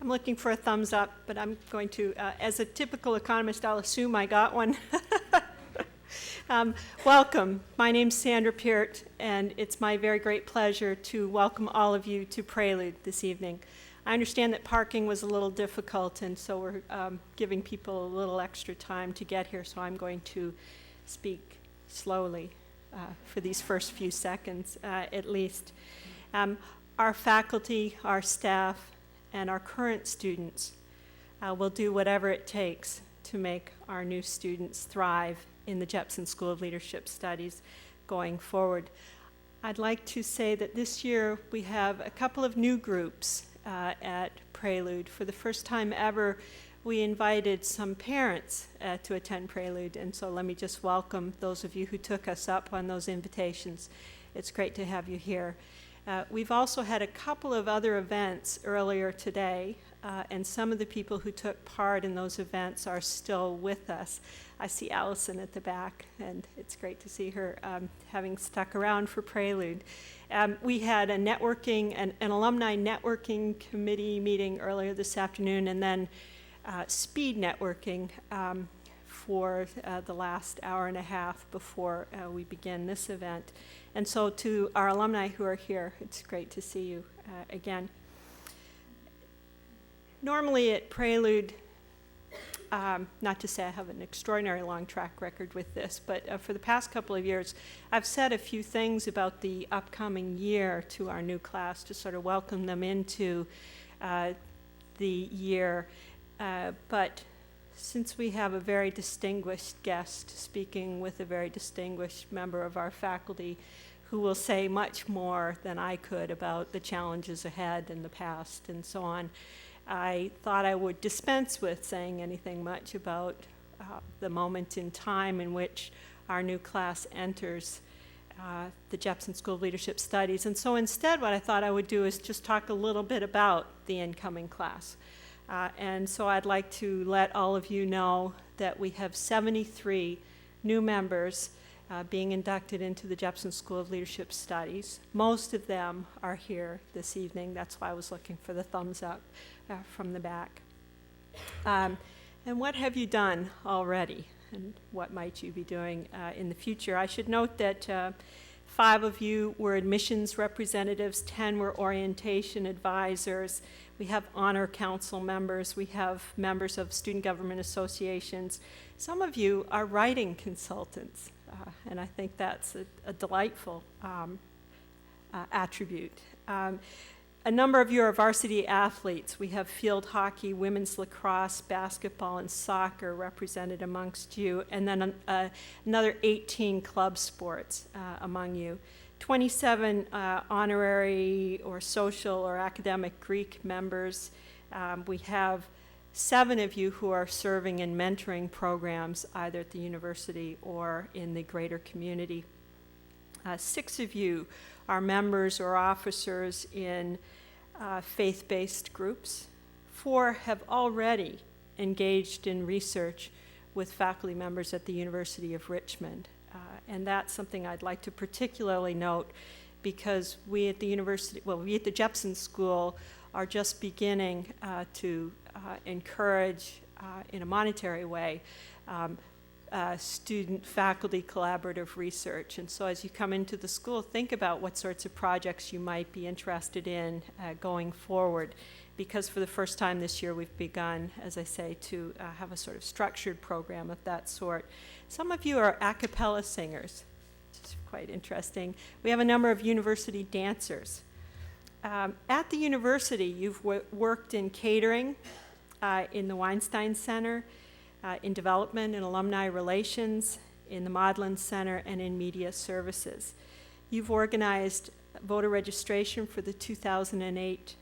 I'm looking for a thumbs up, but I'm going to, as a typical economist, I'll assume I got one. Welcome. My name's Sandra Peart, and it's my very great pleasure to welcome all of you to Prelude this evening. I understand that parking was a little difficult, and so we're giving people a little extra time to get here, so I'm going to speak slowly for these first few seconds, at least. Our faculty, our staff, and our current students will do whatever it takes to make our new students thrive in the Jepson School of Leadership Studies going forward. I'd like to say that this year we have a couple of new groups at Prelude. For the first time ever, we invited some parents to attend Prelude, and so let me just welcome those of you who took us up on those invitations. It's great to have you here. We've also had a couple of other events earlier today, and some of the people who took part in those events are still with us. I see Allison at the back, and it's great to see her having stuck around for Prelude. We had a networking, an alumni networking committee meeting earlier this afternoon, and then speed networking for the last hour and a half before we begin this event. And so to our alumni who are here, it's great to see you again. Normally at Prelude, not to say I have an extraordinary long track record with this, but for the past couple of years, I've said a few things about the upcoming year to our new class to sort of welcome them into the year. But since we have a very distinguished guest speaking with a very distinguished member of our faculty who will say much more than I could about the challenges ahead and the past and so on, I thought I would dispense with saying anything much about the moment in time in which our new class enters the Jepson School of Leadership Studies. And so instead what I thought I would do is just talk a little bit about the incoming class. And so I'd like to let all of you know that we have 73 new members being inducted into the Jepson School of Leadership Studies. Most of them are here this evening. That's why I was looking for the thumbs up from the back. And what have you done already? And what might you be doing in the future? I should note that 5 of you were admissions representatives, 10 were orientation advisors. We have honor council members. We have members of student government associations. Some of you are writing consultants, and I think that's a delightful attribute. A number of you are varsity athletes. We have field hockey, women's lacrosse, basketball, and soccer represented amongst you, and then another 18 club sports among you. 27 honorary or social or academic Greek members. We have 7 of you who are serving in mentoring programs either at the university or in the greater community. 6 of you are members or officers in faith-based groups. 4 have already engaged in research with faculty members at the University of Richmond. And that's something I'd like to particularly note because we at the university, well, we at the Jepson School are just beginning to encourage in a monetary way student-faculty collaborative research. And so as you come into the school, think about what sorts of projects you might be interested in going forward, because for the first time this year we've begun, as I say, to have a sort of structured program of that sort. Some of you are a cappella singers, which is quite interesting. We have a number of university dancers. At the university, you've worked in catering, in the Weinstein Center, in development and alumni relations, in the Maudlin Center, and in media services. You've organized voter registration for the 2008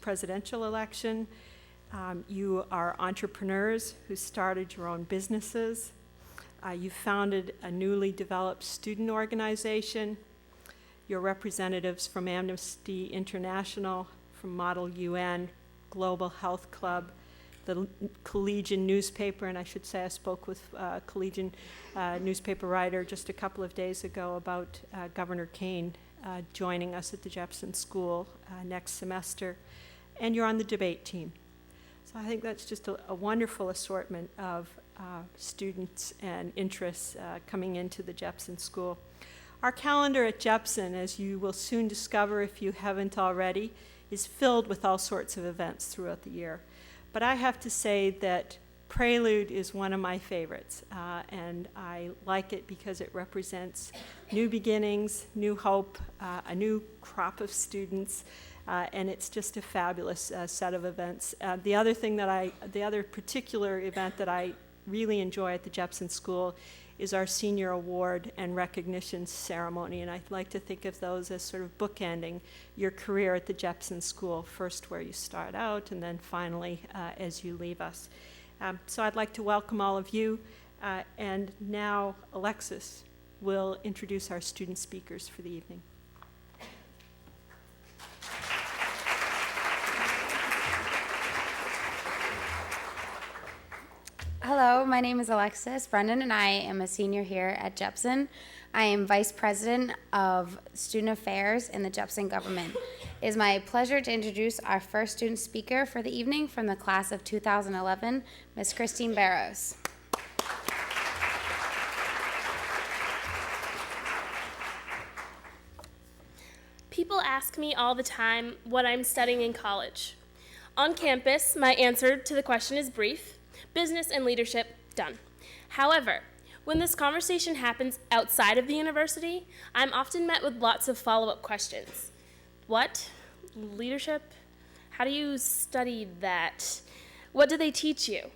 presidential election. You are entrepreneurs who started your own businesses. You founded a newly developed student organization. You're representatives from Amnesty International, from Model UN, Global Health Club, the Collegian newspaper, and I should say I spoke with a Collegian newspaper writer just a couple of days ago about Governor Kane joining us at the Jepson School next semester. and you're on the debate team. So I think that's just a wonderful assortment of students and interests coming into the Jepson School. Our calendar at Jepson, as you will soon discover if you haven't already, is filled with all sorts of events throughout the year. But I have to say that Prelude is one of my favorites, and I like it because it represents new beginnings, new hope, a new crop of students, and it's just a fabulous set of events. The other particular event that I really enjoy at the Jepson School is our senior award and recognition ceremony, and I like to think of those as sort of bookending your career at the Jepson School, first where you start out and then finally as you leave us. So I'd like to welcome all of you, and now Alexis will introduce our student speakers for the evening. Hello, my name is Alexis Brendan, and I am a senior here at Jepson. I am Vice President of Student Affairs in the Jepson government. It is my pleasure to introduce our first student speaker for the evening from the class of 2011, Ms. Christine Barrows. People ask me all the time what I'm studying in college. On campus, my answer to the question is brief: business and leadership, done. However, when this conversation happens outside of the university, I'm often met with lots of follow-up questions. What? Leadership? How do you study that? What do they teach you?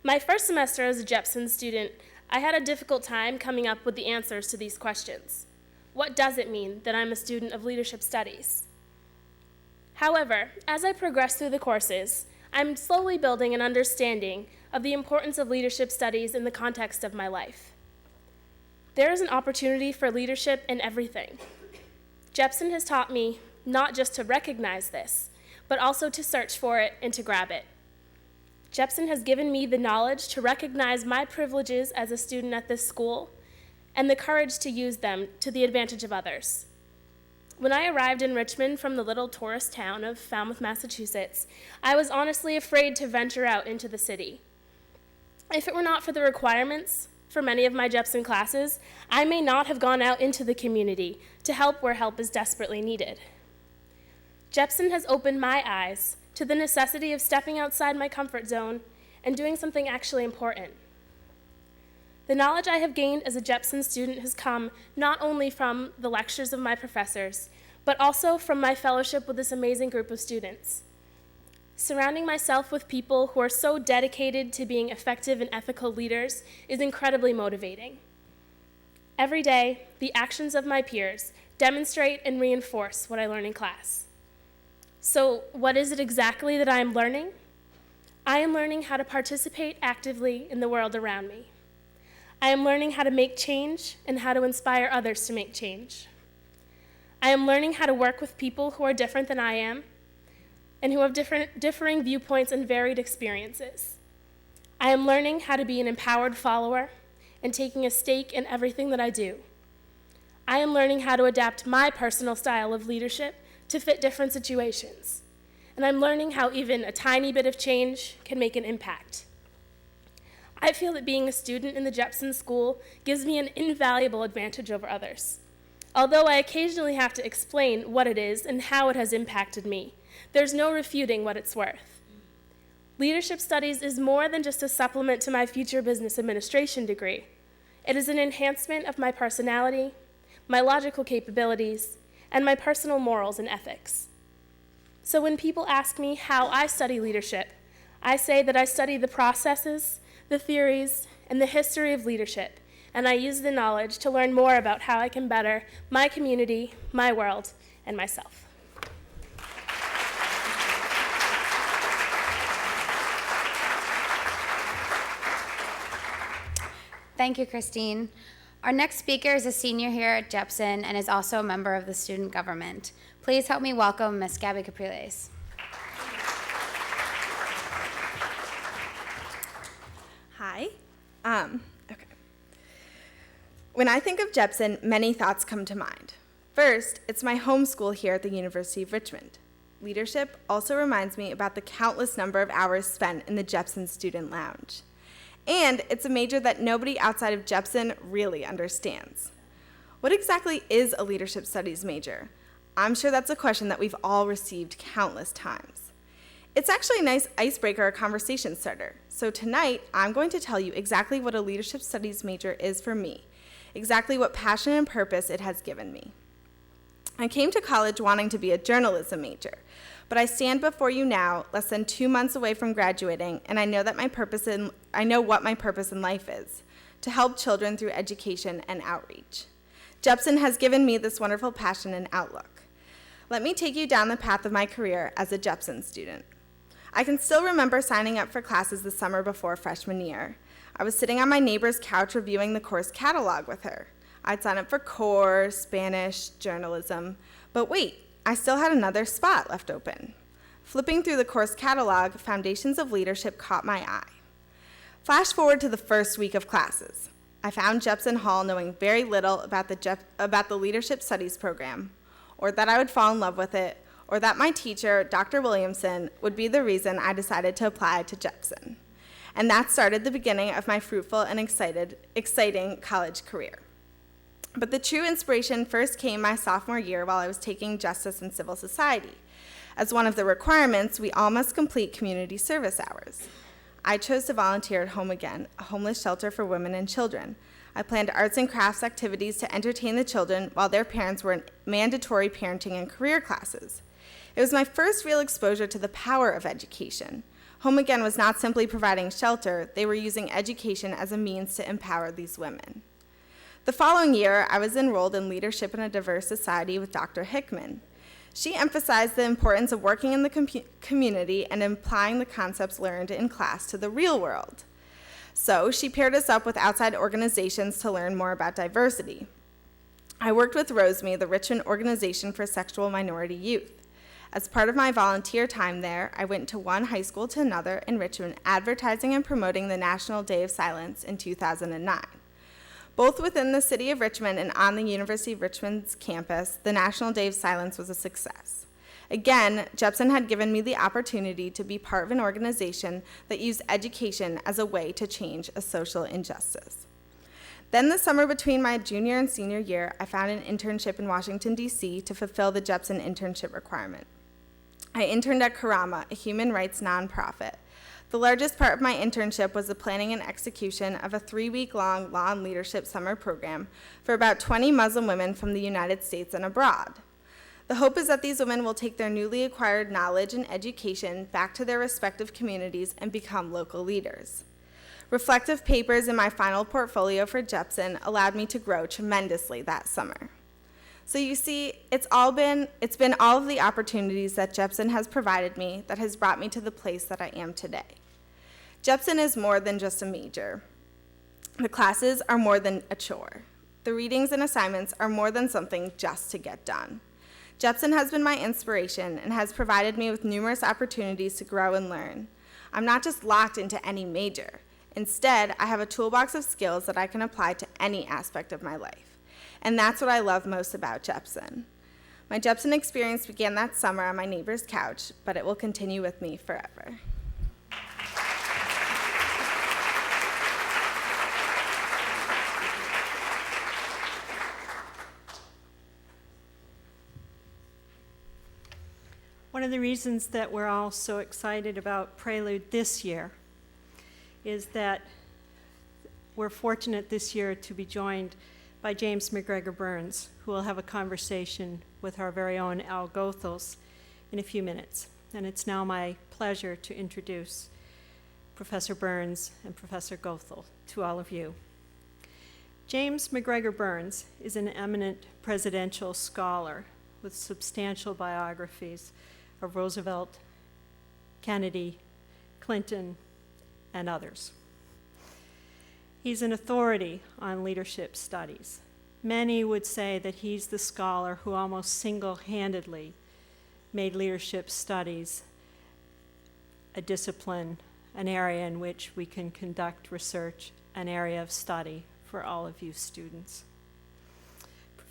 My first semester as a Jepson student, I had a difficult time coming up with the answers to these questions. What does it mean that I'm a student of leadership studies? However, as I progress through the courses, I'm slowly building an understanding of the importance of leadership studies in the context of my life. There is an opportunity for leadership in everything. Jepson has taught me not just to recognize this, but also to search for it and to grab it. Jepson has given me the knowledge to recognize my privileges as a student at this school and the courage to use them to the advantage of others. When I arrived in Richmond from the little tourist town of Falmouth, Massachusetts, I was honestly afraid to venture out into the city. If it were not for the requirements for many of my Jepson classes, I may not have gone out into the community to help where help is desperately needed. Jepson has opened my eyes to the necessity of stepping outside my comfort zone and doing something actually important. The knowledge I have gained as a Jepson student has come not only from the lectures of my professors, but also from my fellowship with this amazing group of students. Surrounding myself with people who are so dedicated to being effective and ethical leaders is incredibly motivating. Every day, the actions of my peers demonstrate and reinforce what I learn in class. So, what is it exactly that I am learning? I am learning how to participate actively in the world around me. I am learning how to make change and how to inspire others to make change. I am learning how to work with people who are different than I am and who have differing viewpoints and varied experiences. I am learning how to be an empowered follower and taking a stake in everything that I do. I am learning how to adapt my personal style of leadership to fit different situations. And I'm learning how even a tiny bit of change can make an impact. I feel that being a student in the Jepson School gives me an invaluable advantage over others. Although I occasionally have to explain what it is and how it has impacted me, there's no refuting what it's worth. Leadership studies is more than just a supplement to my future business administration degree. It is an enhancement of my personality, my logical capabilities, and my personal morals and ethics. So when people ask me how I study leadership, I say that I study the processes, the theories, and the history of leadership, and I use the knowledge to learn more about how I can better my community, my world, and myself. Thank you, Christine. Our next speaker is a senior here at Jepson and is also a member of the student government. Please help me welcome Ms. Gabby Capriles. Hi. Okay. When I think of Jepson, many thoughts come to mind. First, it's my home school here at the University of Richmond. leadership also reminds me about the countless number of hours spent in the Jepson Student Lounge. And it's a major that nobody outside of Jepson really understands. What exactly is a leadership studies major? I'm sure that's a question that we've all received countless times. It's actually a nice icebreaker or conversation starter. So tonight, I'm going to tell you exactly what a leadership studies major is for me, exactly what passion and purpose it has given me. I came to college wanting to be a journalism major, but I stand before you now, less than 2 months away from graduating, and I know what my purpose in life is, to help children through education and outreach. Jepson has given me this wonderful passion and outlook. Let me take you down the path of my career as a Jepson student. I can still remember signing up for classes the summer before freshman year. I was sitting on my neighbor's couch reviewing the course catalog with her. I'd sign up for core, Spanish, journalism, but wait, I still had another spot left open. Flipping through the course catalog, Foundations of Leadership caught my eye. Flash forward to the first week of classes. I found Jepson Hall knowing very little about the Leadership Studies program, or that I would fall in love with it, or that my teacher, Dr. Williamson, would be the reason I decided to apply to Jepson. And that started the beginning of my fruitful and exciting college career. But the true inspiration first came my sophomore year while I was taking Justice and Civil Society. As one of the requirements, we all must complete community service hours. I chose to volunteer at Home Again, a homeless shelter for women and children. I planned arts and crafts activities to entertain the children while their parents were in mandatory parenting and career classes. It was my first real exposure to the power of education. Home Again was not simply providing shelter, they were using education as a means to empower these women. The following year, I was enrolled in Leadership in a Diverse Society with Dr. Hickman. She emphasized the importance of working in the community and applying the concepts learned in class to the real world. So she paired us up with outside organizations to learn more about diversity. I worked with ROSEME, the Richmond Organization for Sexual Minority Youth. As part of my volunteer time there, I went to one high school to another in Richmond, advertising and promoting the National Day of Silence in 2009. Both within the city of Richmond and on the University of Richmond's campus, the National Day of Silence was a success. Again, Jepson had given me the opportunity to be part of an organization that used education as a way to change a social injustice. Then the summer between my junior and senior year, I found an internship in Washington, D.C. to fulfill the Jepson internship requirement. I interned at Karama, a human rights nonprofit. The largest part of my internship was the planning and execution of a 3-week-long law and leadership summer program for about 20 Muslim women from the United States and abroad. The hope is that these women will take their newly acquired knowledge and education back to their respective communities and become local leaders. Reflective papers in my final portfolio for Jepson allowed me to grow tremendously that summer. So you see, it's been all of the opportunities that Jepson has provided me that has brought me to the place that I am today. Jepson is more than just a major. The classes are more than a chore. The readings and assignments are more than something just to get done. Jepson has been my inspiration and has provided me with numerous opportunities to grow and learn. I'm not just locked into any major. Instead, I have a toolbox of skills that I can apply to any aspect of my life. And that's what I love most about Jepson. My Jepson experience began that summer on my neighbor's couch, but it will continue with me forever. One of the reasons that we're all so excited about Prelude this year is that we're fortunate this year to be joined by James MacGregor Burns, who will have a conversation with our very own Al Goethals in a few minutes. And it's now my pleasure to introduce Professor Burns and Professor Goethals to all of you. James MacGregor Burns is an eminent presidential scholar with substantial biographies of Roosevelt, Kennedy, Clinton, and others. He's an authority on leadership studies. Many would say that he's the scholar who almost single-handedly made leadership studies a discipline, an area in which we can conduct research, an area of study for all of you students.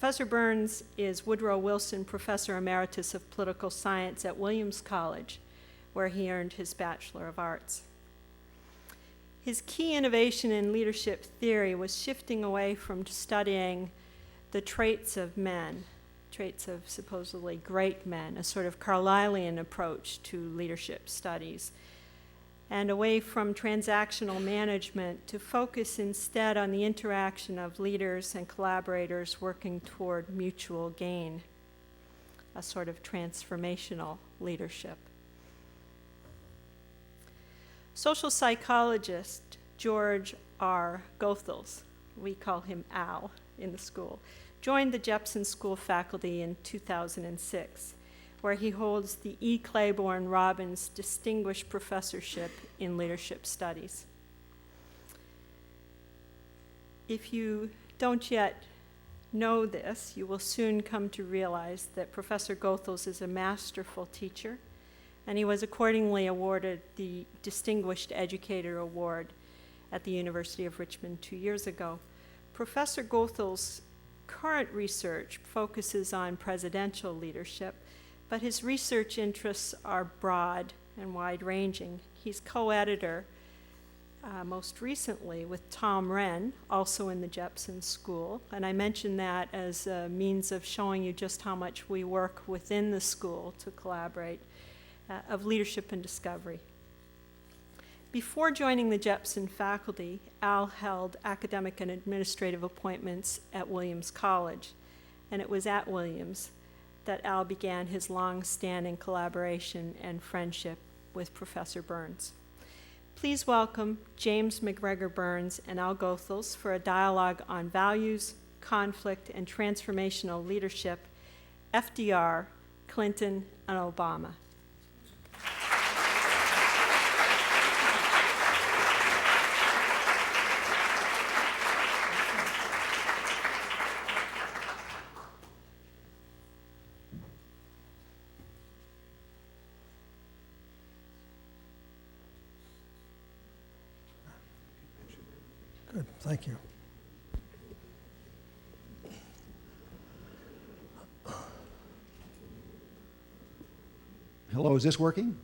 Professor Burns is Woodrow Wilson Professor Emeritus of Political Science at Williams College, where he earned his Bachelor of Arts. His key innovation in leadership theory was shifting away from studying the traits of men, traits of supposedly great men, a sort of Carlylean approach to leadership studies, and away from transactional management to focus instead on the interaction of leaders and collaborators working toward mutual gain, a sort of transformational leadership. Social psychologist George R. Goethals, we call him Al in the school, joined the Jepson School faculty in 2006, where he holds the E. Claiborne Robbins Distinguished Professorship in Leadership Studies. If you don't yet know this, you will soon come to realize that Professor Goethals is a masterful teacher, and he was accordingly awarded the Distinguished Educator Award at the University of Richmond 2 years ago. Professor Goethals' current research focuses on presidential leadership, but his research interests are broad and wide-ranging. He's co-editor, most recently, with Tom Wren, also in the Jepson School, and I mention that as a means of showing you just how much we work within the school to collaborate, of leadership and discovery. Before joining the Jepson faculty, Al held academic and administrative appointments at Williams College, and it was at Williams that Al began his long-standing collaboration and friendship with Professor Burns. Please welcome James MacGregor Burns and Al Goethals for a dialogue on values, conflict, and transformational leadership, FDR, Clinton, and Obama. Good, thank you. Hello, is this working?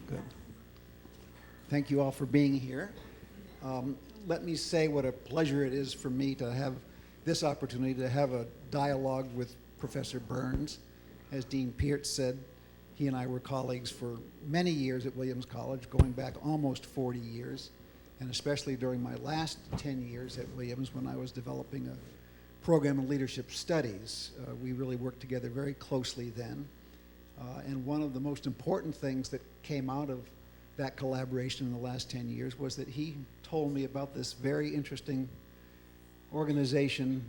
Good. Thank you all for being here. Let me say what a pleasure it is for me to have this opportunity to have a dialogue with Professor Burns. As Dean Pearce said, he and I were colleagues for many years at Williams College, going back almost 40 years. And especially during my last 10 years at Williams when I was developing a program in leadership studies. We really worked together very closely then. And one of the most important things that came out of that collaboration in the last 10 years was that he told me about this very interesting organization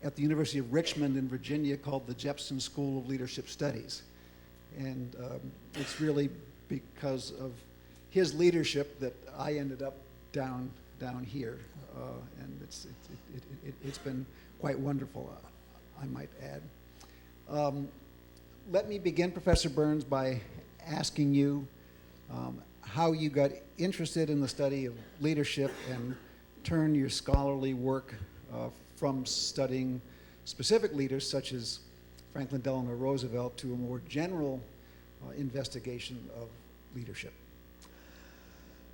at the University of Richmond in Virginia called the Jepson School of Leadership Studies. And it's really because of his leadership that I ended up down here, and it's been quite wonderful, I might add. Let me begin, Professor Burns, by asking you how you got interested in the study of leadership and turned your scholarly work from studying specific leaders such as Franklin Delano Roosevelt to a more general investigation of leadership.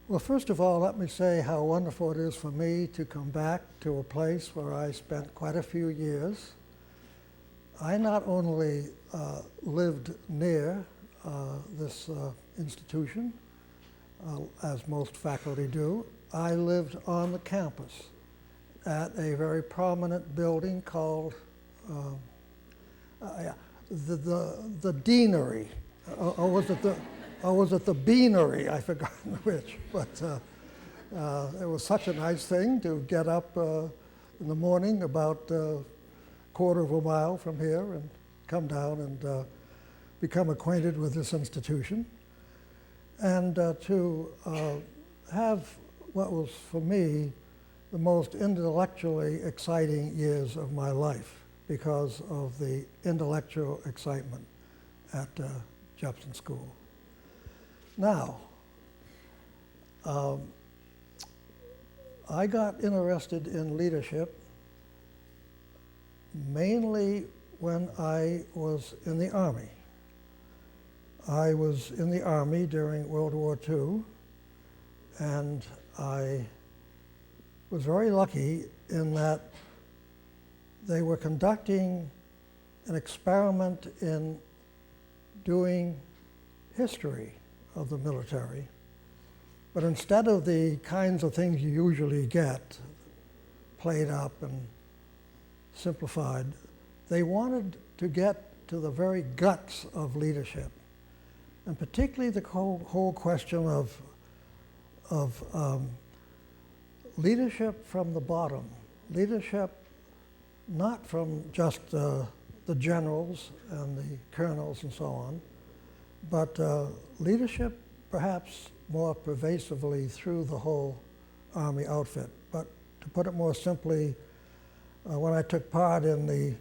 Well, first of all, let me say how wonderful it is for me to come back to a place where I spent quite a few years. I not only lived near this institution, as most faculty do, I lived on the campus at a very prominent building called the Deanery, or was it the Beanery? I forgot which, but it was such a nice thing to get up in the morning about a quarter of a mile from here and come down and become acquainted with this institution, and to have what was for me the most intellectually exciting years of my life because of the intellectual excitement at Jepson School. Now, I got interested in leadership mainly when I was in the Army. I was in the Army during World War II, and I was very lucky in that they were conducting an experiment in doing history of the military. But instead of the kinds of things you usually get, played up and simplified, they wanted to get to the very guts of leadership, and particularly the whole question of leadership from the bottom, leadership not from just the generals and the colonels and so on, but leadership perhaps more pervasively through the whole Army outfit. But to put it more simply, when I took part in the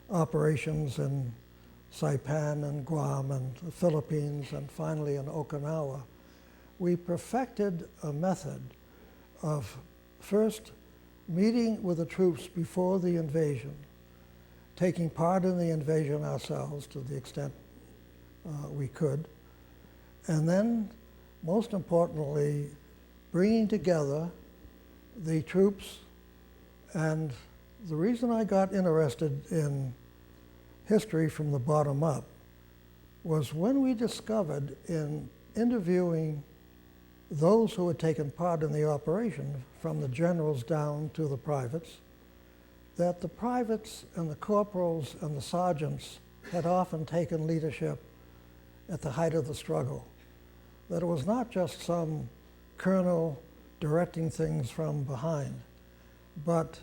operations in Saipan and Guam and the Philippines and finally in Okinawa, we perfected a method of first meeting with the troops before the invasion, taking part in the invasion ourselves to the extent we could, and then, most importantly, bringing together the troops. And the reason I got interested in history from the bottom up was when we discovered in interviewing those who had taken part in the operation, from the generals down to the privates, that the privates and the corporals and the sergeants had often taken leadership at the height of the struggle. That it was not just some colonel directing things from behind, but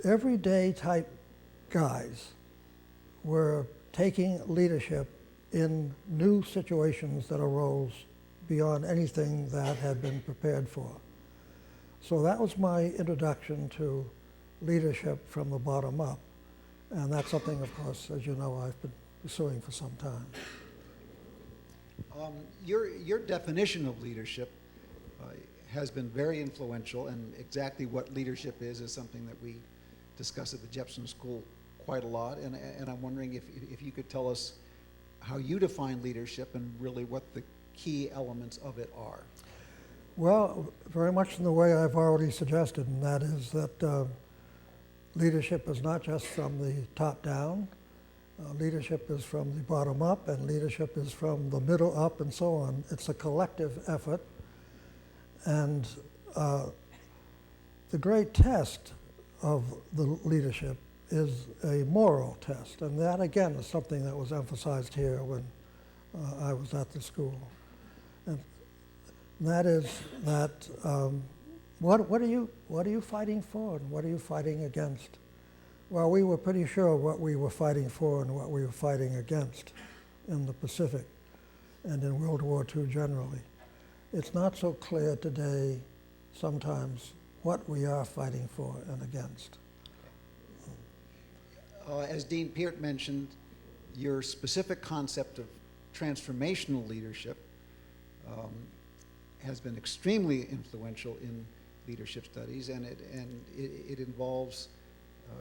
everyday type guys were taking leadership in new situations that arose beyond anything that had been prepared for. So that was my introduction to leadership from the bottom up. And that's something, of course, as you know, I've been pursuing for some time. Your definition of leadership has been very influential, and exactly what leadership is something that we discuss at the Jepson School quite a lot. And I'm wondering if you could tell us how you define leadership and really what the key elements of it are. Well, very much in the way I've already suggested, and that is that leadership is not just from the top down. Leadership is from the bottom up, and leadership is from the middle up, and so on. It's a collective effort. And the great test of the leadership is a moral test. And that, again, is something that was emphasized here when I was at the school. And that is that what are you fighting for, and what are you fighting against? Well, we were pretty sure what we were fighting for and what we were fighting against in the Pacific and in World War II generally. It's not so clear today sometimes what we are fighting for and against. As Dean Peart mentioned, your specific concept of transformational leadership has been extremely influential in leadership studies, and it involves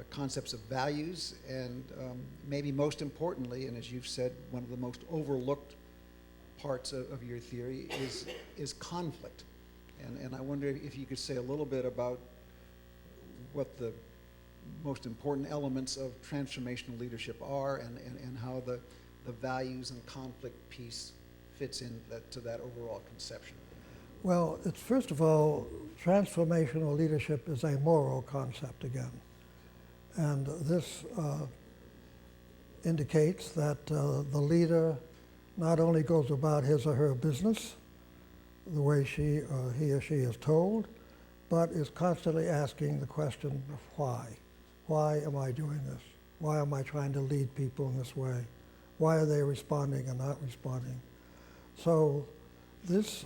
concepts of values, and maybe most importantly, and as you've said, one of the most overlooked parts of your theory is conflict. And I wonder if you could say a little bit about what the most important elements of transformational leadership are, and how the values and conflict piece fits in to that overall conception. Well, it's first of all, transformational leadership is a moral concept again. And this indicates that the leader not only goes about his or her business the way he or she is told, but is constantly asking the question of why. Why am I doing this? Why am I trying to lead people in this way? Why are they responding and not responding? So this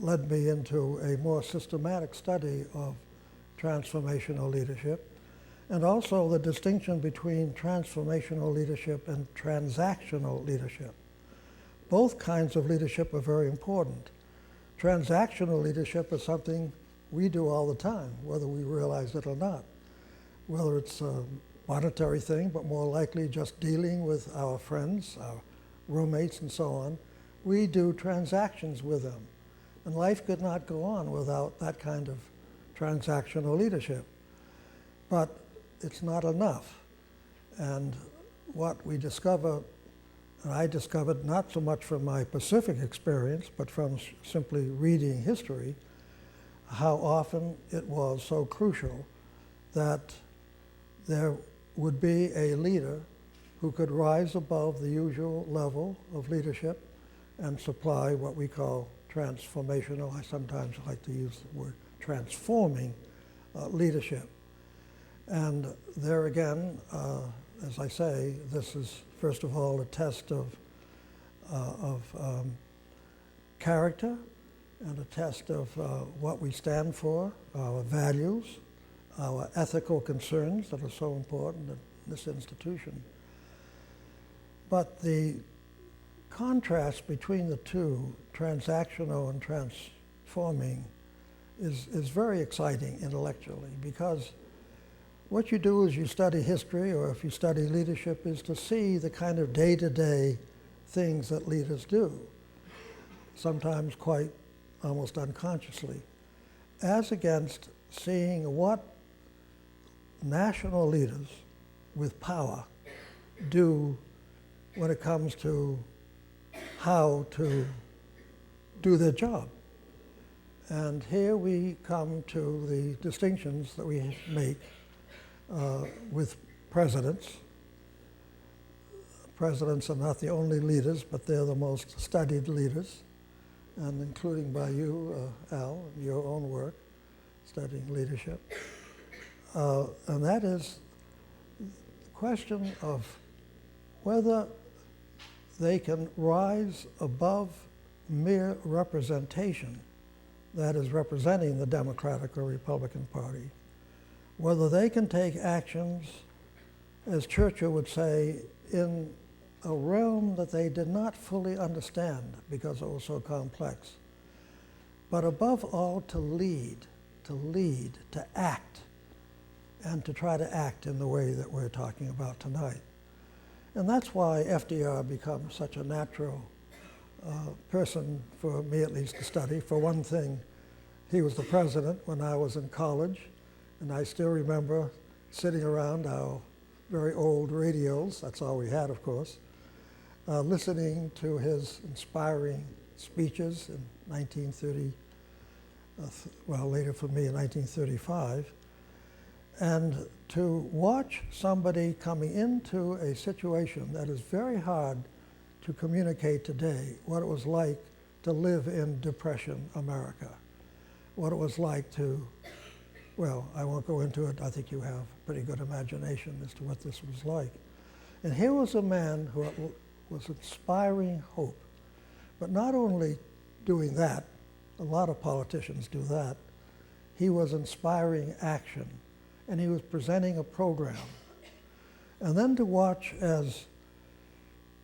led me into a more systematic study of transformational leadership, and also the distinction between transformational leadership and transactional leadership. Both kinds of leadership are very important. Transactional leadership is something we do all the time, whether we realize it or not. whether it's a monetary thing, but more likely just dealing with our friends, our roommates and so on, we do transactions with them. And life could not go on without that kind of transactional leadership. But it's not enough. And what we discover, and I discovered not so much from my Pacific experience, but from simply reading history, how often it was so crucial that there would be a leader who could rise above the usual level of leadership and supply what we call transformational, I sometimes like to use the word transforming leadership. And there again, as I say, this is first of all a test of character and a test of what we stand for, our values, our ethical concerns that are so important in this institution. But the contrast between the two, transactional and transforming, is very exciting intellectually, because what you do as you study history, or if you study leadership, is to see the kind of day-to-day things that leaders do, sometimes quite almost unconsciously, as against seeing what national leaders with power do when it comes to how to do their job. And here we come to the distinctions that we make with presidents. Presidents are not the only leaders, but they're the most studied leaders, and including by you, Al, your own work, studying leadership. And that is the question of whether they can rise above mere representation, that is representing the Democratic or Republican Party, whether they can take actions, as Churchill would say, in a realm that they did not fully understand because it was so complex, but above all to lead, to act, and to try to act in the way that we're talking about tonight. And that's why FDR becomes such a natural person for me at least to study. For one thing, he was the president when I was in college, and I still remember sitting around our very old radios, that's all we had of course, listening to his inspiring speeches in 1930, well later for me in 1935, and to watch somebody coming into a situation that is very hard to communicate today, what it was like to live in Depression America, what it was like to, well, I won't go into it, I think you have a pretty good imagination as to what this was like. And here was a man who was inspiring hope, but not only doing that, a lot of politicians do that, he was inspiring action. And he was presenting a program. And then to watch as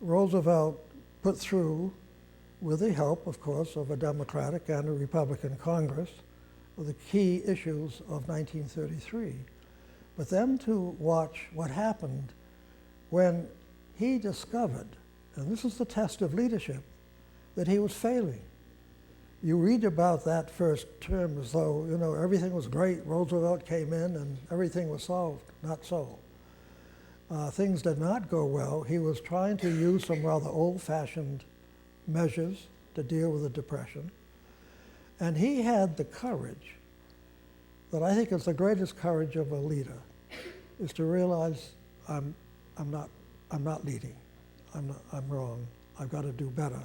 Roosevelt put through, with the help, of course, of a Democratic and a Republican Congress, the key issues of 1933. But then to watch what happened when he discovered, and this is the test of leadership, that he was failing. You read about that first term as though, you know, everything was great. Roosevelt came in and everything was solved. Not so. Things did not go well. He was trying to use some rather old-fashioned measures to deal with the Depression. And he had the courage that I think is the greatest courage of a leader, is to realize I'm not leading. I'm wrong. I've got to do better.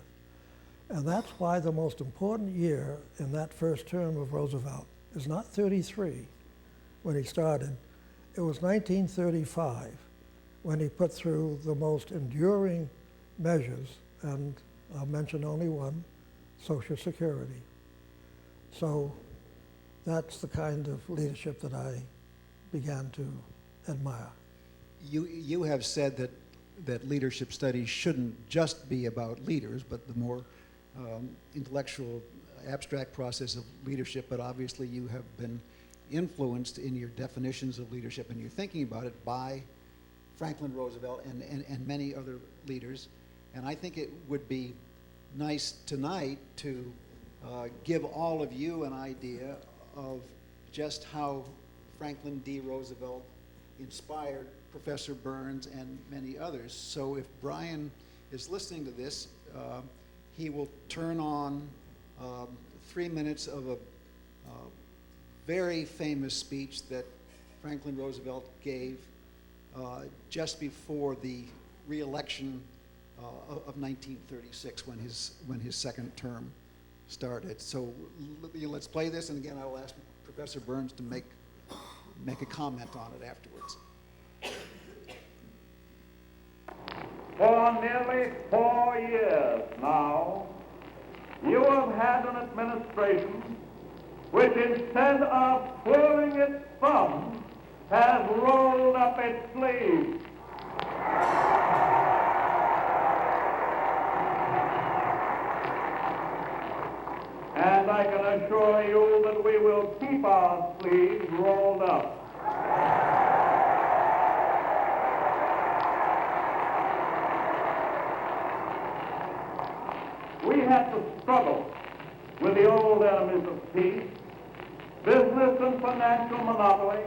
And that's why the most important year in that first term of Roosevelt is not 33 when he started. It was 1935 when he put through the most enduring measures, and I'll mention only one, Social Security. So that's the kind of leadership that I began to admire. You have said that leadership studies shouldn't just be about leaders, but the more intellectual, abstract process of leadership, but obviously you have been influenced in your definitions of leadership and your thinking about it by Franklin Roosevelt and many other leaders. And I think it would be nice tonight to give all of you an idea of just how Franklin D. Roosevelt inspired Professor Burns and many others. So if Brian is listening to this, he will turn on 3 minutes of a very famous speech that Franklin Roosevelt gave just before the re-election of 1936, when his second term started. So let's play this, and again, I will ask Professor Burns to make a comment on it afterwards. For nearly 4 years now, you have had an administration which, instead of twirling its thumbs, has rolled up its sleeves. And I can assure you that we will keep our sleeves rolled up. We had to struggle with the old enemies of peace, business and financial monopoly,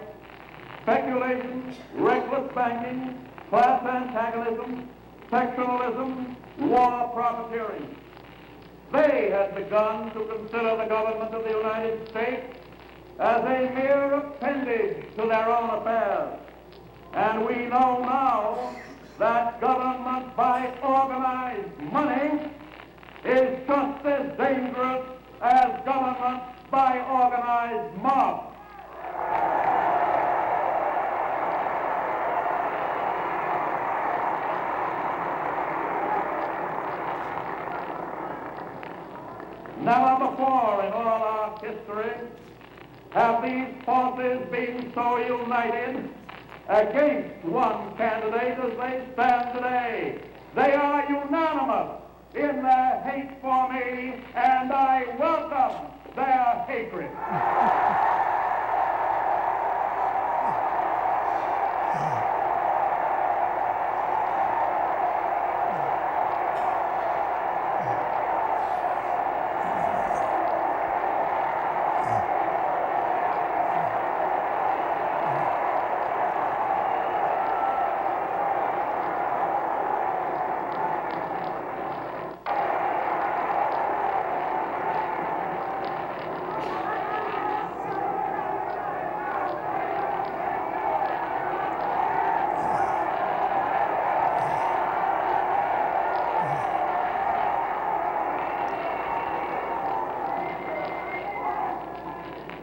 speculation, reckless banking, class antagonism, sectionalism, war profiteering. They had begun to consider the government of the United States as a mere appendage to their own affairs. And we know now that government by organized money is just as dangerous as government by organized mob. Never before in all our history have these forces been so united against one candidate as they stand today. They are unanimous in their hate for me, and I welcome their hatred.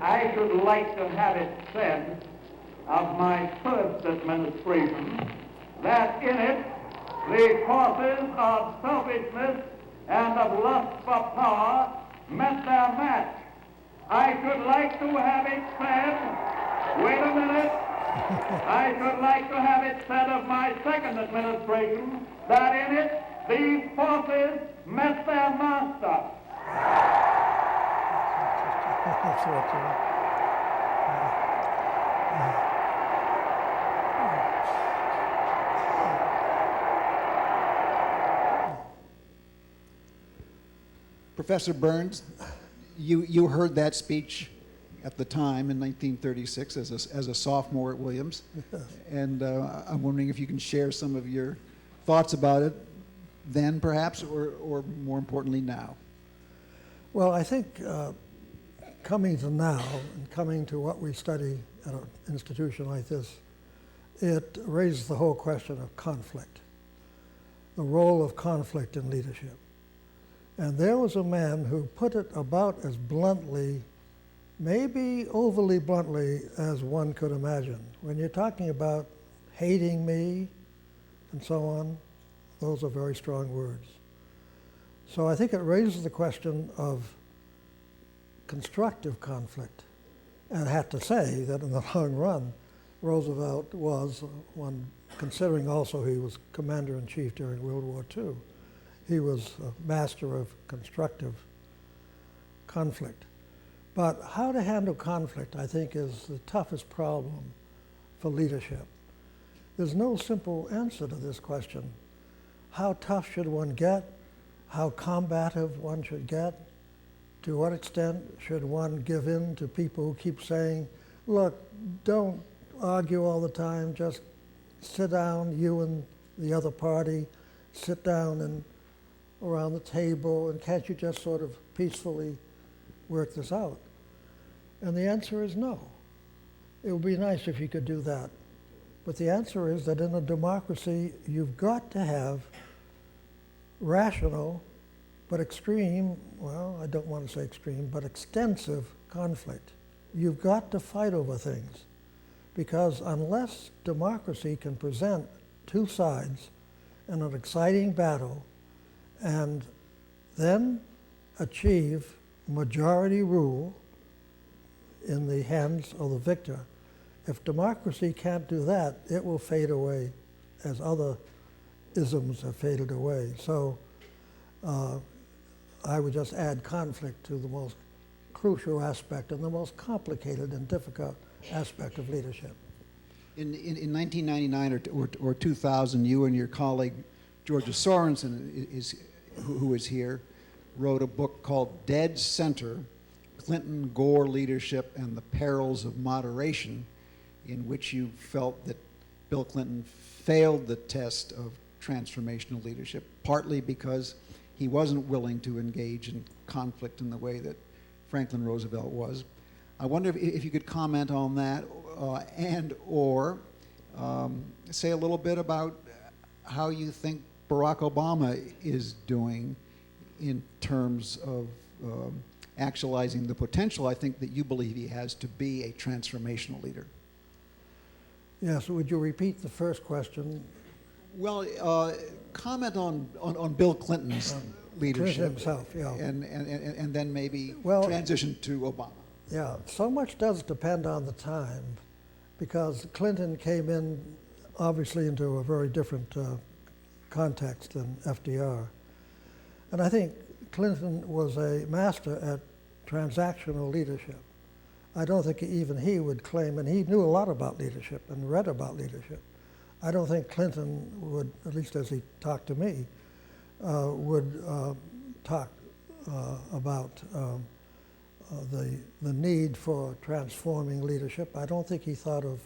I should like to have it said of my first administration that in it the forces of selfishness and of lust for power met their match. I should like to have it said, wait a minute, I should like to have it said of my second administration that in it these forces met their master. That's what Professor Burns, you heard that speech at the time in 1936 as a sophomore at Williams, and I'm wondering if you can share some of your thoughts about it then, perhaps, or more importantly, now. Well, I think coming to now and coming to what we study at an institution like this, it raises the whole question of conflict, the role of conflict in leadership. And there was a man who put it about as bluntly, maybe overly bluntly, as one could imagine. When you're talking about hating me and so on, those are very strong words. So I think it raises the question of constructive conflict. And I have to say that in the long run, Roosevelt was one, considering also he was commander-in-chief during World War II. He was a master of constructive conflict. But how to handle conflict, I think, is the toughest problem for leadership. There's no simple answer to this question. How tough should one get? How combative one should get? To what extent should one give in to people who keep saying, look, don't argue all the time, just sit down, you and the other party, sit down and around the table, and can't you just sort of peacefully work this out? And the answer is no. It would be nice if you could do that. But the answer is that in a democracy, you've got to have rational but extreme, well, I don't want to say extreme, but extensive conflict. You've got to fight over things, because unless democracy can present two sides in an exciting battle and then achieve majority rule in the hands of the victor, if democracy can't do that, it will fade away as other isms have faded away. So I would just add conflict to the most crucial aspect and the most complicated and difficult aspect of leadership. In 1999 or 2000, you and your colleague, Georgia Sorensen, who is here, wrote a book called Dead Center, Clinton-Gore Leadership and the Perils of Moderation, in which you felt that Bill Clinton failed the test of transformational leadership, partly because he wasn't willing to engage in conflict in the way that Franklin Roosevelt was. I wonder if you could comment on that and/or say a little bit about how you think Barack Obama is doing in terms of actualizing the potential, I think, that you believe he has to be a transformational leader. Yes, would you repeat the first question? Well, comment on Bill Clinton's leadership himself, yeah. And then maybe transition to Obama. Yeah, so much does depend on the time, because Clinton came in, obviously, into a very different context than FDR. And I think Clinton was a master at transactional leadership. I don't think even he would claim, and he knew a lot about leadership and read about leadership. I don't think Clinton would, at least as he talked to me, would talk about the need for transforming leadership. I don't think he thought of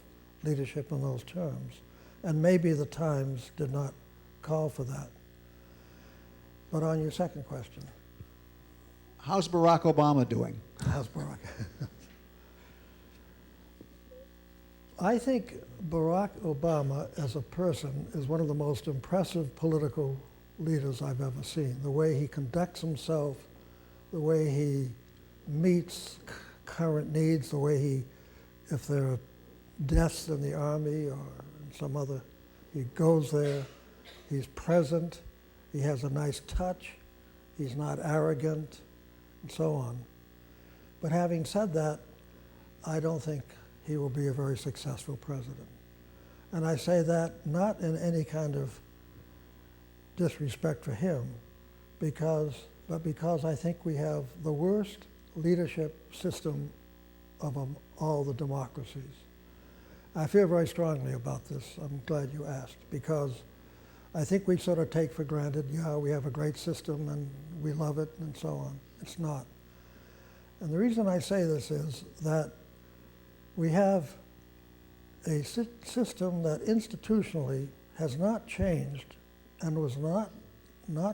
leadership in those terms. And maybe the times did not call for that. But on your second question. How's Barack Obama doing? How's Barack? I think Barack Obama as a person is one of the most impressive political leaders I've ever seen. The way he conducts himself, the way he meets current needs, the way he, if there are deaths in the army or in some other, he goes there, he's present, he has a nice touch, he's not arrogant, and so on. But having said that, I don't think he will be a very successful president. And I say that not in any kind of disrespect for him, but because I think we have the worst leadership system of all the democracies. I feel very strongly about this. I'm glad you asked, because I think we sort of take for granted, yeah, we have a great system and we love it and so on. It's not. And the reason I say this is that we have a system that institutionally has not changed and was not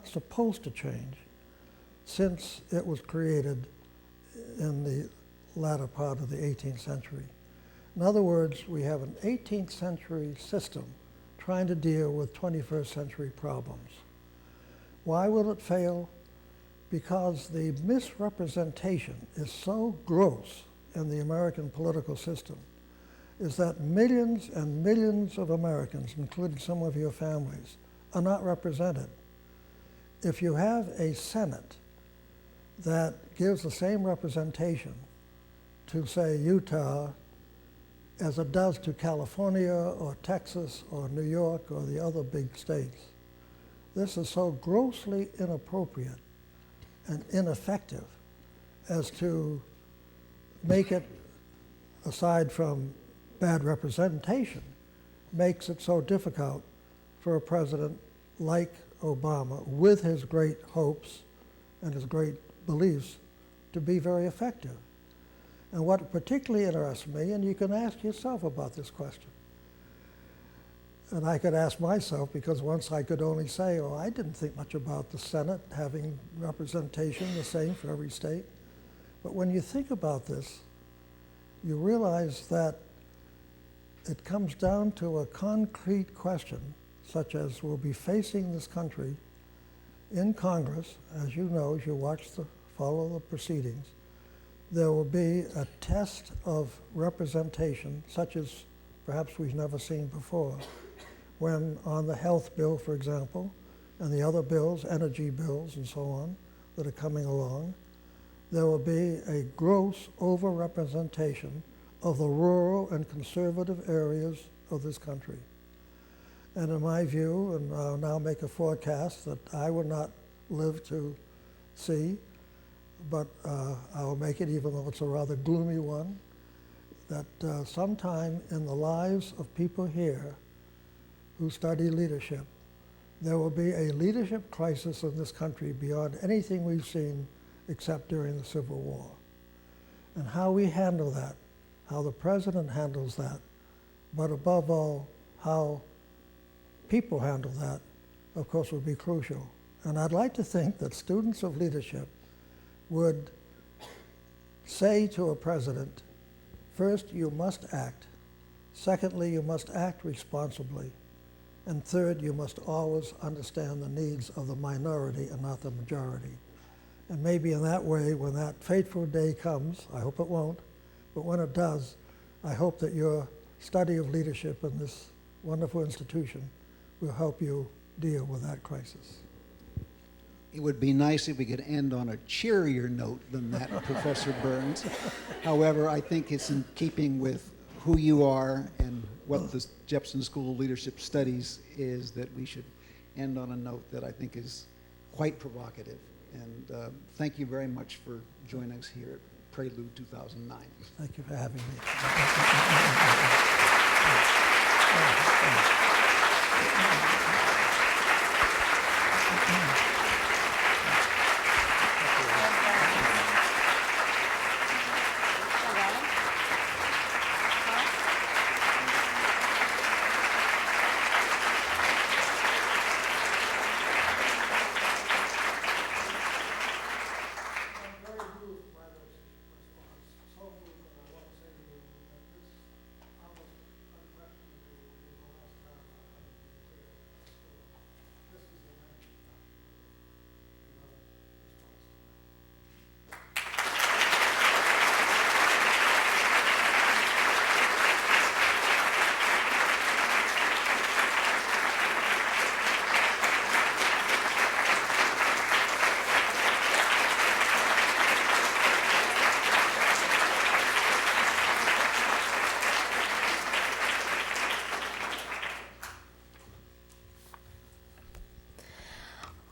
supposed to change since it was created in the latter part of the 18th century. In other words, we have an 18th century system trying to deal with 21st century problems. Why will it fail? Because the misrepresentation is so gross in the American political system, is that millions and millions of Americans, including some of your families, are not represented. If you have a Senate that gives the same representation to, say, Utah as it does to California or Texas or New York or the other big states, this is so grossly inappropriate and ineffective as to make it, aside from bad representation, makes it so difficult for a president like Obama, with his great hopes and his great beliefs, to be very effective. And what particularly interests me, and you can ask yourself about this question, and I could ask myself, because once I could only say, oh, I didn't think much about the Senate having representation the same for every state. But when you think about this, you realize that it comes down to a concrete question, such as we'll be facing this country in Congress, as you know, as you follow the proceedings. There will be a test of representation, such as perhaps we've never seen before, when on the health bill, for example, and the other bills, energy bills and so on, that are coming along, there will be a gross overrepresentation of the rural and conservative areas of this country. And in my view, and I'll now make a forecast that I will not live to see, but I'll make it, even though it's a rather gloomy one, that sometime in the lives of people here who study leadership, there will be a leadership crisis in this country beyond anything we've seen except during the Civil War. And how we handle that, how the president handles that, but above all, how people handle that, of course, would be crucial. And I'd like to think that students of leadership would say to a president, first, you must act. Secondly, you must act responsibly. And third, you must always understand the needs of the minority and not the majority. And maybe in that way, when that fateful day comes, I hope it won't, but when it does, I hope that your study of leadership in this wonderful institution will help you deal with that crisis. It would be nice if we could end on a cheerier note than that, Professor Burns. However, I think it's in keeping with who you are and what the Jepson School of Leadership Studies is that we should end on a note that I think is quite provocative. And thank you very much for joining us here at Prelude 2009. Thank you for having me.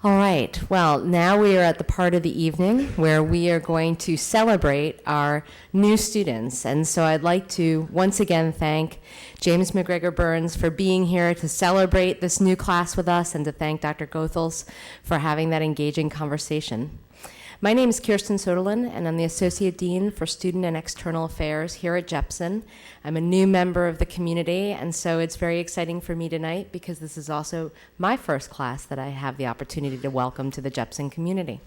All right, well, now we are at the part of the evening where we are going to celebrate our new students. And so I'd like to once again thank James MacGregor Burns for being here to celebrate this new class with us, and to thank Dr. Goethals for having that engaging conversation. My name is Kirsten Soderlin, and I'm the Associate Dean for Student and External Affairs here at Jepson. I'm a new member of the community, and so it's very exciting for me tonight because this is also my first class that I have the opportunity to welcome to the Jepson community.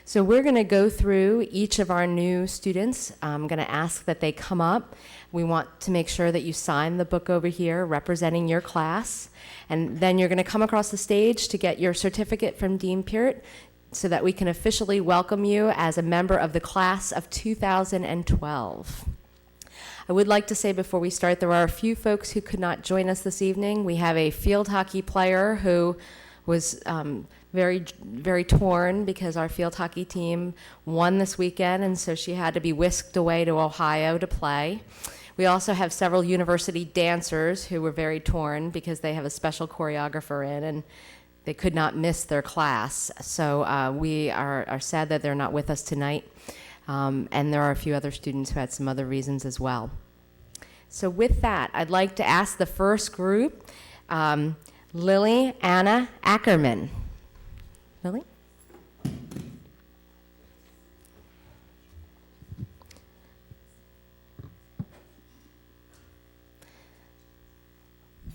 So we're going to go through each of our new students. I'm going to ask that they come up. We want to make sure that you sign the book over here representing your class, and then you're going to come across the stage to get your certificate from Dean Peart, so that we can officially welcome you as a member of the class of 2012. I would like to say before we start, there are a few folks who could not join us this evening. We have a field hockey player who was very, very torn because our field hockey team won this weekend, and so she had to be whisked away to Ohio to play. We also have several university dancers who were very torn because they have a special choreographer in, and they could not miss their class. So we are sad that they're not with us tonight. And there are a few other students who had some other reasons as well. So with that, I'd like to ask the first group, Lily Anna Ackerman. Lily?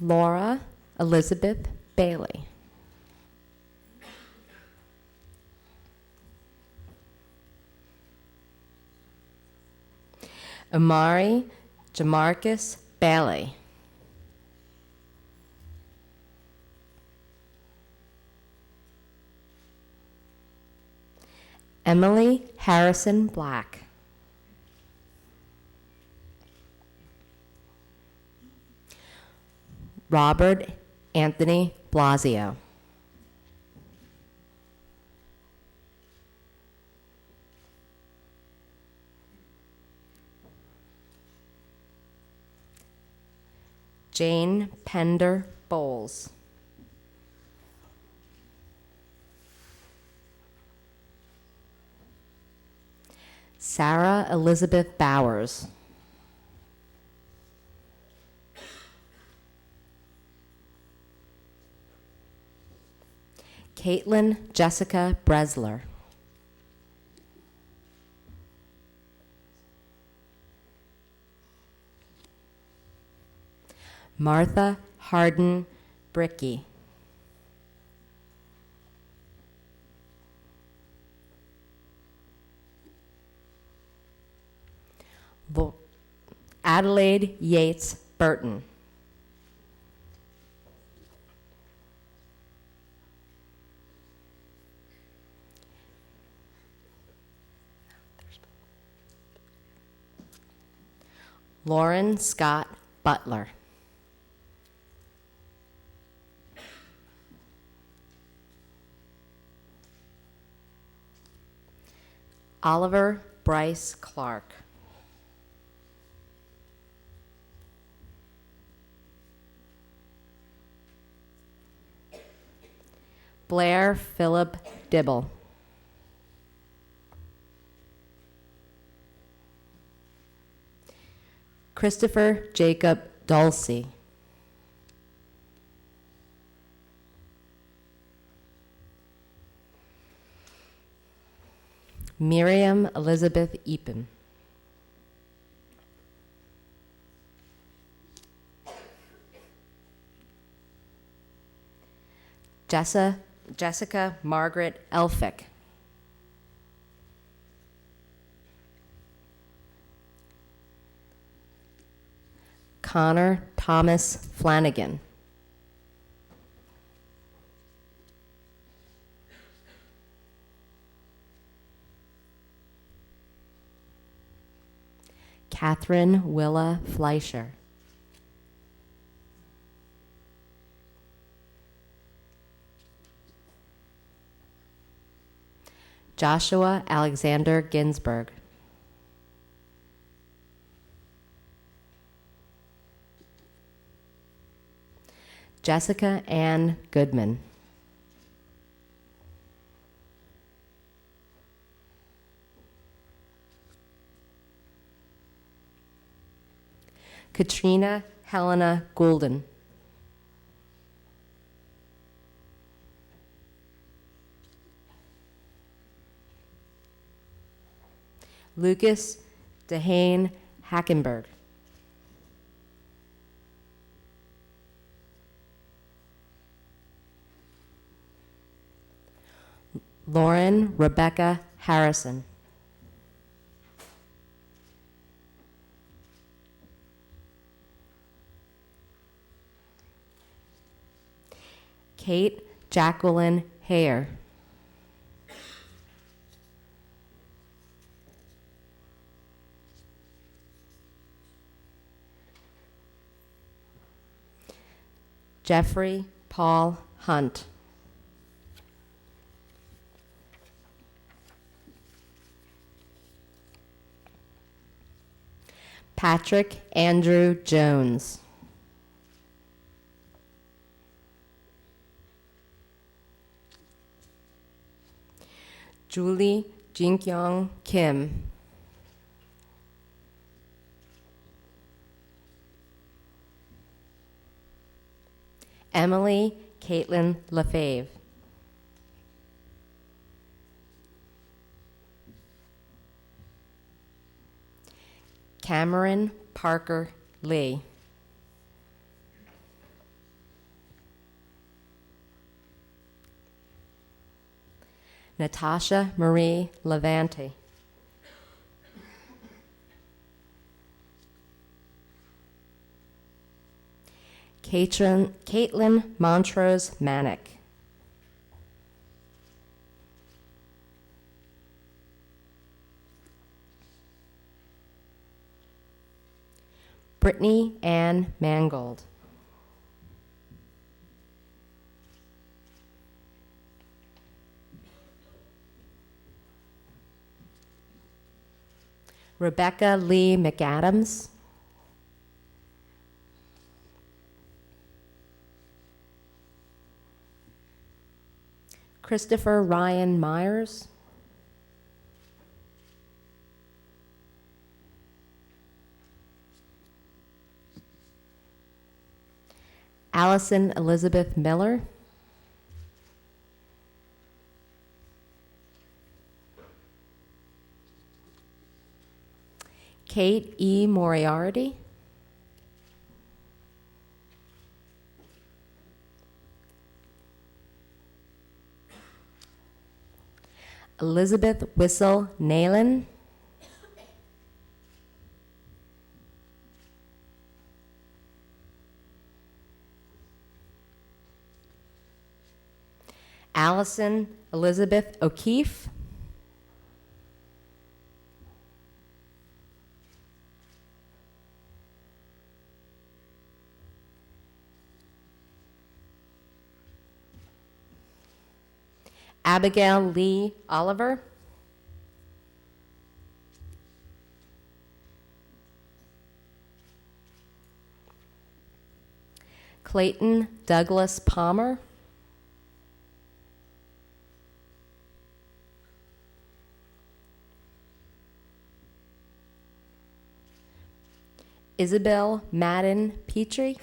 Laura Elizabeth Bailey. Amari Jamarcus Bailey. Emily Harrison Black. Robert Anthony Blasio. Jane Pender Bowles. Sarah Elizabeth Bowers. Caitlin Jessica Bresler. Martha Harden Bricky. Adelaide Yates Burton. Lauren Scott Butler. Oliver Bryce Clark. Blair Philip Dibble. Christopher Jacob Dulce. Miriam Elizabeth Epen. Jessica Margaret Elphick. Connor Thomas Flanagan. Catherine Willa Fleischer. Joshua Alexander Ginsberg. Jessica Ann Goodman. Katrina Helena Goulden. Lucas Dehane Hackenberg. Lauren Rebecca Harrison. Kate Jacqueline Hare. Jeffrey Paul Hunt. Patrick Andrew Jones. Julie Jinkyong Kim. Emily Caitlin Lefebvre. Cameron Parker Lee. Natasha Marie Levante. Caitlin Montrose Manick. Brittany Ann Mangold. Rebecca Lee McAdams. Christopher Ryan Myers. Allison Elizabeth Miller. Kate E. Moriarty. Elizabeth Whistle Nayland. Allison Elizabeth O'Keefe. Abigail Lee Oliver. Clayton Douglas Palmer. Isabel Madden Petrie.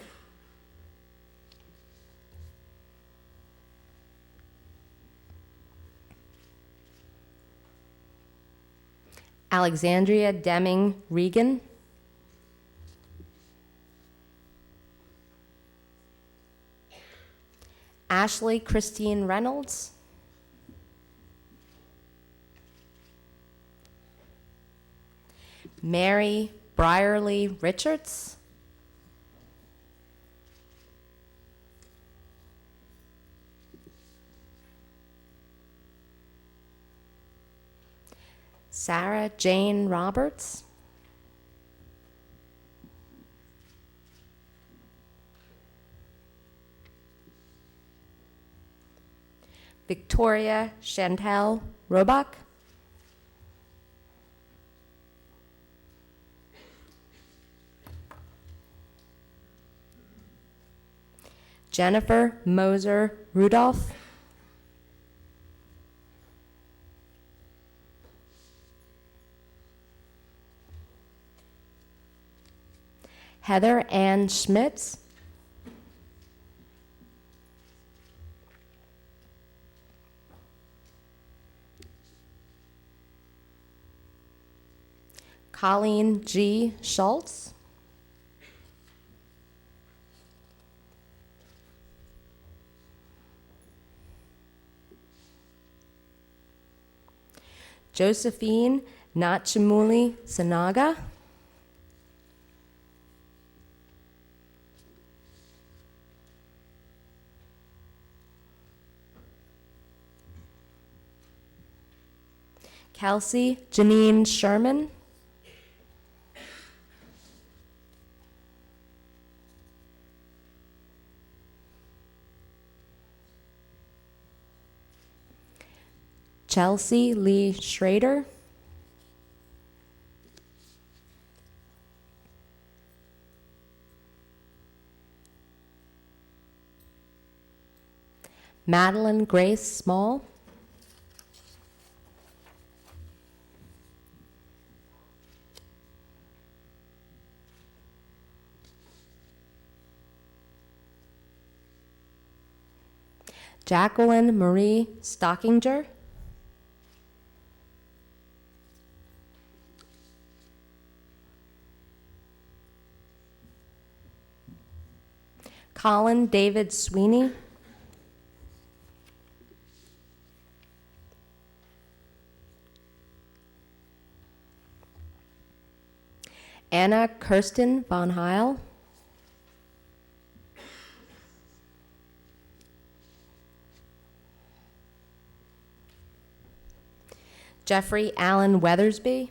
Alexandria Deming Regan. Ashley Christine Reynolds. Mary Brierly Richards. Sarah Jane Roberts. Victoria Chantal Robach. Jennifer Moser Rudolph. Heather Ann Schmitz. Colleen G. Schultz. Josephine Nachimuli Sanaga. Kelsey Janine Sherman. Chelsea Lee Schrader. Madeline Grace Small. Jacqueline Marie Stockinger. Colin David Sweeney. Anna Kirsten von Heil. Jeffrey Allen Weathersby.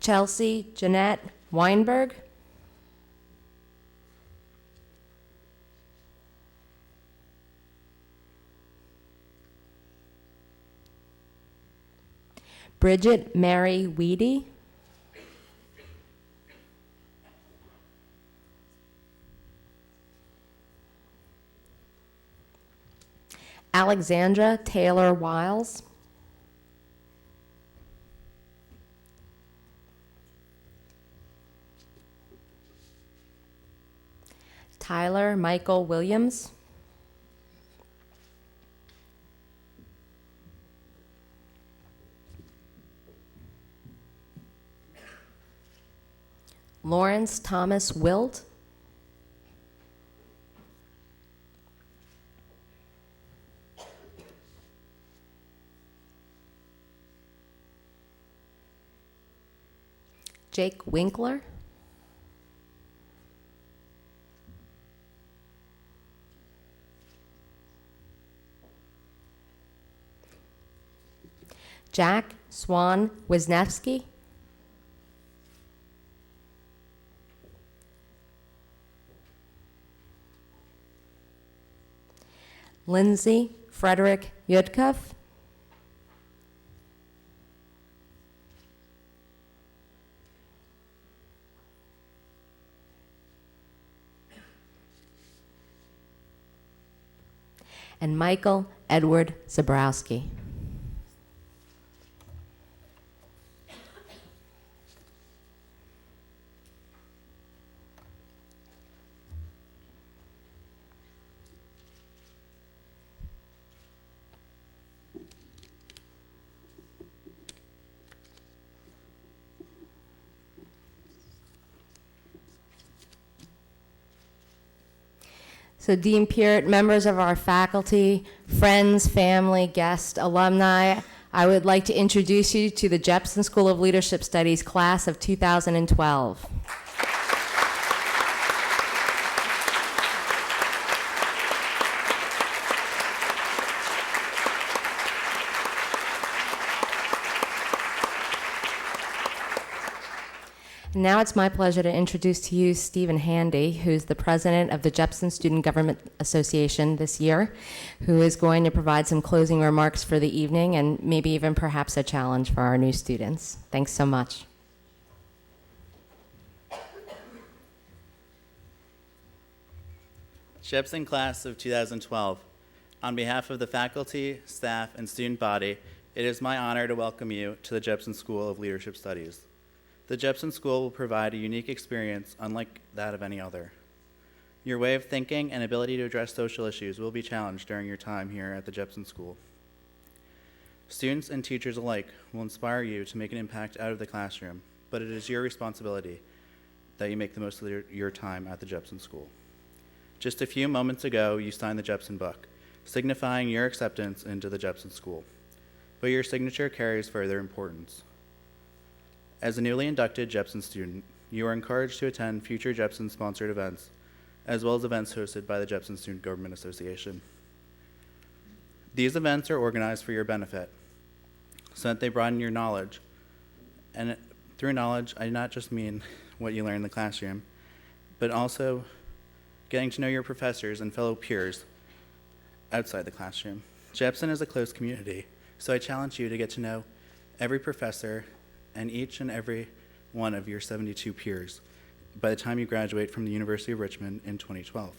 Chelsea Jeanette Weinberg. Bridget Mary Weedy. Alexandra Taylor Wiles. Tyler Michael Williams. Lawrence Thomas Wilt. Jake Winkler. Jack Swan Wisniewski. Lindsay Frederick Yudkov. And Michael Edward Zabrowski. So Dean Peart, members of our faculty, friends, family, guests, alumni, I would like to introduce you to the Jepson School of Leadership Studies class of 2012. Now it's my pleasure to introduce to you Stephen Handy, who's the president of the Jepson Student Government Association this year, who is going to provide some closing remarks for the evening and maybe even perhaps a challenge for our new students. Thanks so much. Jepson class of 2012. On behalf of the faculty, staff, and student body, it is my honor to welcome you to the Jepson School of Leadership Studies. The Jepson School will provide a unique experience unlike that of any other. Your way of thinking and ability to address social issues will be challenged during your time here at the Jepson School. Students and teachers alike will inspire you to make an impact out of the classroom, but it is your responsibility that you make the most of your time at the Jepson School. Just a few moments ago, you signed the Jepson book, signifying your acceptance into the Jepson School, but your signature carries further importance. As a newly inducted Jepson student, you are encouraged to attend future Jepson-sponsored events, as well as events hosted by the Jepson Student Government Association. These events are organized for your benefit, so that they broaden your knowledge. And through knowledge, I do not just mean what you learn in the classroom, but also getting to know your professors and fellow peers outside the classroom. Jepson is a close community, so I challenge you to get to know every professor and each and every one of your 72 peers by the time you graduate from the University of Richmond in 2012.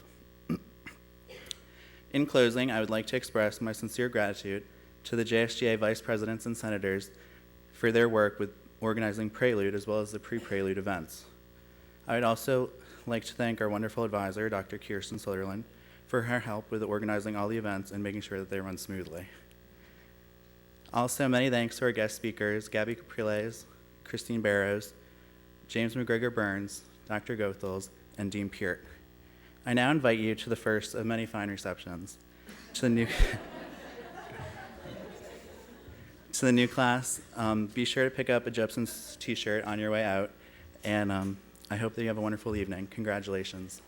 In closing, I would like to express my sincere gratitude to the JSGA vice presidents and senators for their work with organizing Prelude as well as the pre-Prelude events. I would also like to thank our wonderful advisor, Dr. Kirsten Sutherland, for her help with organizing all the events and making sure that they run smoothly. Also, many thanks to our guest speakers, Gabby Capriles, Christine Barrows, James MacGregor Burns, Dr. Goethals, and Dean Peart. I now invite you to the first of many fine receptions. To the new, to the new class, be sure to pick up a Jepson's t-shirt on your way out, and I hope that you have a wonderful evening. Congratulations.